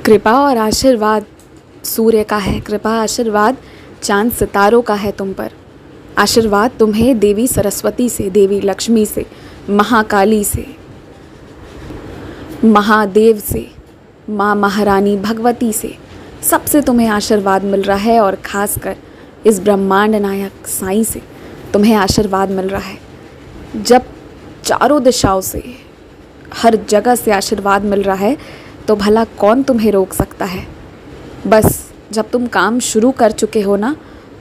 कृपा और आशीर्वाद सूर्य का है, कृपा आशीर्वाद चांद सितारों का है तुम पर। आशीर्वाद तुम्हें देवी सरस्वती से, देवी लक्ष्मी से, महाकाली से, महादेव से, माँ महारानी भगवती से, सबसे तुम्हें आशीर्वाद मिल रहा है। और ख़ासकर इस ब्रह्मांड नायक साईं से तुम्हें आशीर्वाद मिल रहा है। जब चारों दिशाओं से, हर जगह से आशीर्वाद मिल रहा है तो भला कौन तुम्हें रोक सकता है। बस जब तुम काम शुरू कर चुके हो ना,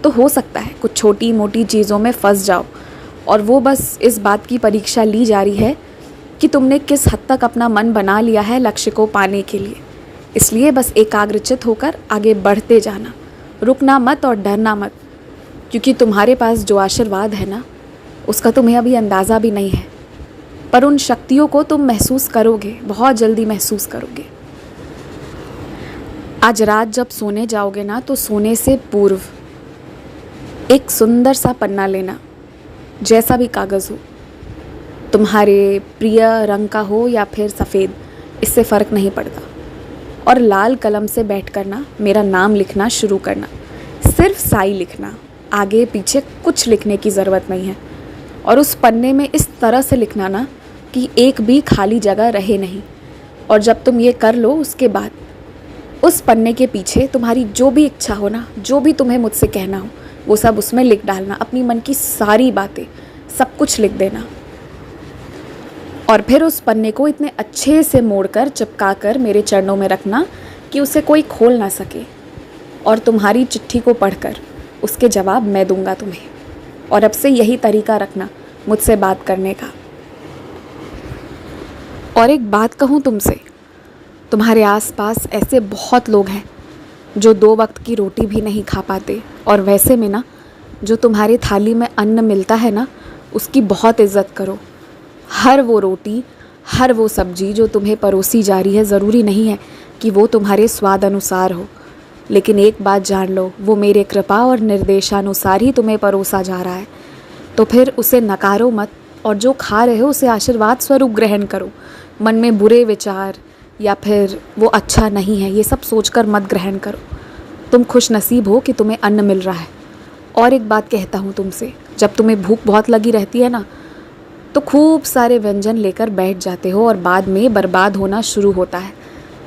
तो हो सकता है कुछ छोटी मोटी चीज़ों में फंस जाओ, और वो बस इस बात की परीक्षा ली जा रही है कि तुमने किस हद तक अपना मन बना लिया है लक्ष्य को पाने के लिए। इसलिए बस एकाग्रचित होकर आगे बढ़ते जाना, रुकना मत और डरना मत, क्योंकि तुम्हारे पास जो आशीर्वाद है ना, उसका तुम्हें अभी अंदाज़ा भी नहीं है, पर उन शक्तियों को तुम महसूस करोगे, बहुत जल्दी महसूस करोगे। आज रात जब सोने जाओगे ना, तो सोने से पूर्व एक सुंदर सा पन्ना लेना, जैसा भी कागज़ हो, तुम्हारे प्रिय रंग का हो या फिर सफ़ेद, इससे फ़र्क नहीं पड़ता, और लाल कलम से बैठ कर ना मेरा नाम लिखना शुरू करना। सिर्फ साई लिखना, आगे पीछे कुछ लिखने की ज़रूरत नहीं है। और उस पन्ने में इस तरह से लिखना ना कि एक भी खाली जगह रहे नहीं। और जब तुम ये कर लो, उसके बाद उस पन्ने के पीछे तुम्हारी जो भी इच्छा हो ना, जो भी तुम्हें मुझसे कहना हो, वो सब उसमें लिख डालना। अपनी मन की सारी बातें, सब कुछ लिख देना। और फिर उस पन्ने को इतने अच्छे से मोड़कर, चिपका कर मेरे चरणों में रखना कि उसे कोई खोल ना सके। और तुम्हारी चिट्ठी को पढ़कर उसके जवाब मैं दूंगा तुम्हें। और अब से यही तरीका रखना मुझसे बात करने का। और एक बात कहूँ तुमसे, तुम्हारे आसपास ऐसे बहुत लोग हैं जो 2 वक्त की रोटी भी नहीं खा पाते, और वैसे में ना जो तुम्हारी थाली में अन्न मिलता है ना, उसकी बहुत इज़्ज़त करो। हर वो रोटी, हर वो सब्जी जो तुम्हें परोसी जा रही है, ज़रूरी नहीं है कि वो तुम्हारे स्वाद अनुसार हो, लेकिन एक बात जान लो, वो मेरे कृपा और निर्देशानुसार ही तुम्हें परोसा जा रहा है। तो फिर उसे नकारो मत, और जो खा रहे हो उसे आशीर्वाद स्वरूप ग्रहण करो। मन में बुरे विचार या फिर वो अच्छा नहीं है, ये सब सोचकर मत ग्रहण करो। तुम खुश नसीब हो कि तुम्हें अन्न मिल रहा है। और एक बात कहता हूँ तुमसे, जब तुम्हें भूख बहुत लगी रहती है ना, तो खूब सारे व्यंजन लेकर बैठ जाते हो और बाद में बर्बाद होना शुरू होता है।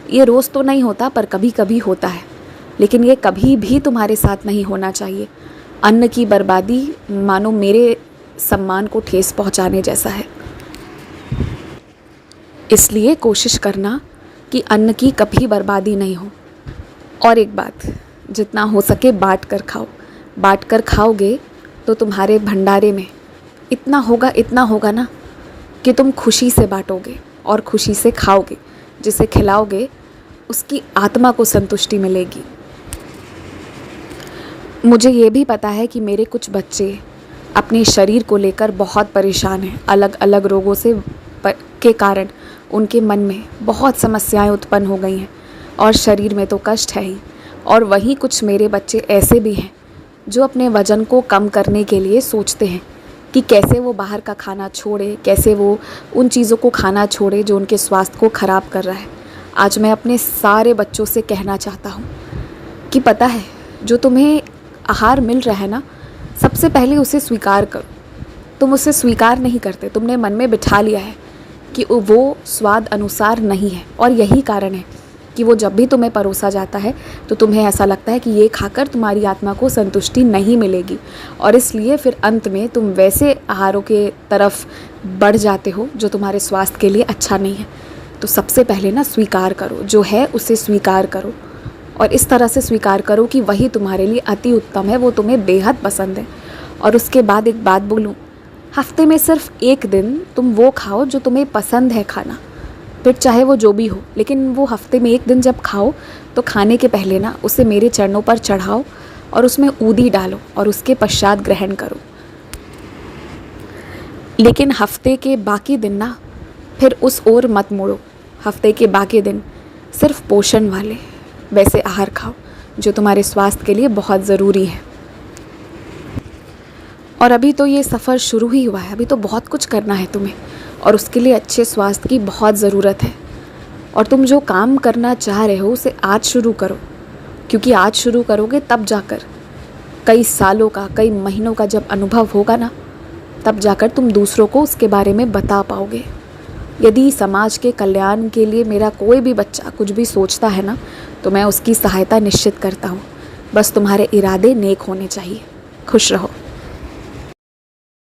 ये रोज़ तो नहीं होता, पर कभी कभी होता है, लेकिन ये कभी भी तुम्हारे साथ नहीं होना चाहिए। अन्न की बर्बादी मानो मेरे सम्मान को ठेस पहुंचाने जैसा है। इसलिए कोशिश करना कि अन्न की कभी बर्बादी नहीं हो। और एक बात, जितना हो सके बांट कर खाओ। बांट कर खाओगे तो तुम्हारे भंडारे में इतना होगा ना कि तुम खुशी से बांटोगे और खुशी से खाओगे। जिसे खिलाओगे उसकी आत्मा को संतुष्टि मिलेगी। मुझे ये भी पता है कि मेरे कुछ बच्चे अपने शरीर को लेकर बहुत परेशान हैं। अलग अलग रोगों के कारण उनके मन में बहुत समस्याएं उत्पन्न हो गई हैं, और शरीर में तो कष्ट है ही। और वहीं कुछ मेरे बच्चे ऐसे भी हैं जो अपने वज़न को कम करने के लिए सोचते हैं कि कैसे वो बाहर का खाना छोड़े, कैसे वो उन चीज़ों को खाना छोड़े जो उनके स्वास्थ्य को ख़राब कर रहा है। आज मैं अपने सारे बच्चों से कहना चाहता हूँ कि पता है, जो तुम्हें आहार मिल रहा है ना, सबसे पहले उसे स्वीकार करो। तुम उसे स्वीकार नहीं करते, तुमने मन में बिठा लिया है कि वो स्वाद अनुसार नहीं है। और यही कारण है कि वो जब भी तुम्हें परोसा जाता है तो तुम्हें ऐसा लगता है कि ये खाकर तुम्हारी आत्मा को संतुष्टि नहीं मिलेगी, और इसलिए फिर अंत में तुम वैसे आहारों के तरफ बढ़ जाते हो जो तुम्हारे स्वास्थ्य के लिए अच्छा नहीं है। तो सबसे पहले ना स्वीकार करो, जो है उसे स्वीकार करो, और इस तरह से स्वीकार करो कि वही तुम्हारे लिए अति उत्तम है, वो तुम्हें बेहद पसंद है। और उसके बाद एक बात बोलूँ, हफ्ते में सिर्फ एक दिन तुम वो खाओ जो तुम्हें पसंद है खाना, फिर चाहे वो जो भी हो, लेकिन वो हफ्ते में एक दिन जब खाओ तो खाने के पहले ना उसे मेरे चरणों पर चढ़ाओ और उसमें ऊदी डालो, और उसके पश्चात ग्रहण करो। लेकिन हफ्ते के बाकी दिन ना फिर उस ओर मत मुड़ो। हफ्ते के बाकी दिन सिर्फ पोषण वाले वैसे आहार खाओ जो तुम्हारे स्वास्थ्य के लिए बहुत ज़रूरी है। और अभी तो ये सफ़र शुरू ही हुआ है, अभी तो बहुत कुछ करना है तुम्हें, और उसके लिए अच्छे स्वास्थ्य की बहुत ज़रूरत है। और तुम जो काम करना चाह रहे हो उसे आज शुरू करो, क्योंकि आज शुरू करोगे तब जाकर कई सालों का, कई महीनों का जब अनुभव होगा ना, तब जाकर तुम दूसरों को उसके बारे में बता पाओगे। यदि समाज के कल्याण के लिए मेरा कोई भी बच्चा कुछ भी सोचता है ना, तो मैं उसकी सहायता निश्चित करता हूँ। बस तुम्हारे इरादे नेक होने चाहिए। खुश रहो।